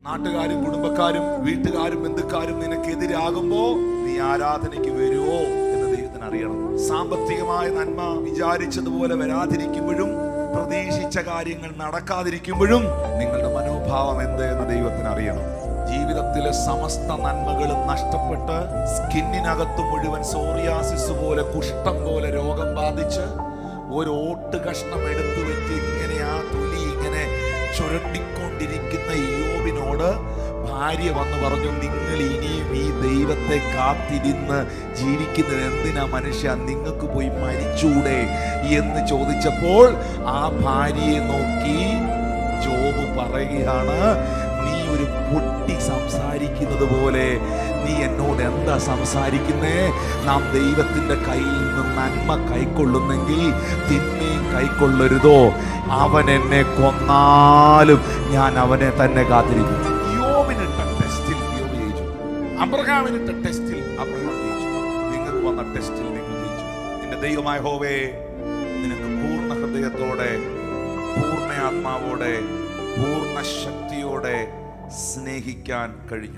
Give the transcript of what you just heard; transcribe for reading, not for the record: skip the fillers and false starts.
നാട്ടുകാരും കുടുംബക്കാരും വീട്ടുകാരും ബന്ധുക്കാരും നിനക്കെതിരാകുമ്പോ നീ ആരാധനയ്ക്ക് വരുവോ എന്ന് ദൈവത്തിന് അറിയണം. സാമ്പത്തികമായ നന്മ വിചാരിച്ചതുപോലെ വരാതിരിക്കുമ്പോഴും പ്രതീക്ഷിച്ച കാര്യങ്ങൾ നടക്കാതിരിക്കുമ്പോഴും നിങ്ങളുടെ മനോഭാവം എന്ത് എന്ന് ദൈവത്തിന് അറിയണം. ജീവിതത്തിലെ സമസ്ത നന്മകളും നഷ്ടപ്പെട്ട് സ്കിന്നിനകത്ത് മുഴുവൻ സോറിയാസിസ് പോലെ കുഷ്ഠം പോലെ രോഗം ബാധിച്ച് ഒരു ഓട്ട് കഷ്ണം എടുത്തു വെച്ച് ഇങ്ങനെ ആ തൊലി ഇങ്ങനെ ചുരണ്ടിക്കൊണ്ടിരിക്കുന്ന യോബിനോട് ഭാര്യ വന്ന് പറഞ്ഞു, നിങ്ങൾ ഇനിയും ഈ ദൈവത്തെ കാത്തിരുന്ന് ജീവിക്കുന്നത് എന്തിനാ മനുഷ്യ, നിങ്ങൾക്ക് പോയി മരിച്ചൂടെ എന്ന് ചോദിച്ചപ്പോൾ ആ ഭാര്യയെ നോക്കി ജോബ് പറയുകയാണ്, നീ ഒരു പൊട്ടി സംസാരിക്കുന്നത് പോലെ നീ എന്നോട് എന്താ സംസാരിക്കുന്നേ? നാം ദൈവത്തിന്റെ കയ്യിൽ നിന്ന് നന്മ കൈക്കൊള്ളുന്നെങ്കിൽ തിന്മയും കൈക്കൊള്ളരുതോ? അവൻ എന്നെ കൊന്നാലും ഞാൻ അവനെ തന്നെ കാത്തിരിക്കും. യോബിനിട്ട ടെസ്റ്റിൽ യോബ് ജയിച്ചു, അബ്രഹാമിനിട്ട ടെസ്റ്റിൽ അബ്രഹാം ജയിച്ചു. നിങ്ങൾക്ക് വന്ന ടെസ്റ്റിൽ നിങ്ങൾ ജയിച്ചു. നിന്റെ ദൈവമായ യഹോവേ നിനക്ക് പൂർണ്ണ ഹൃദയത്തോടെ, പൂർണ്ണ ആത്മാവോടെ, പൂർണ്ണ ശക്തിയോടെ സ്നേഹിക്കാൻ കഴിഞ്ഞു.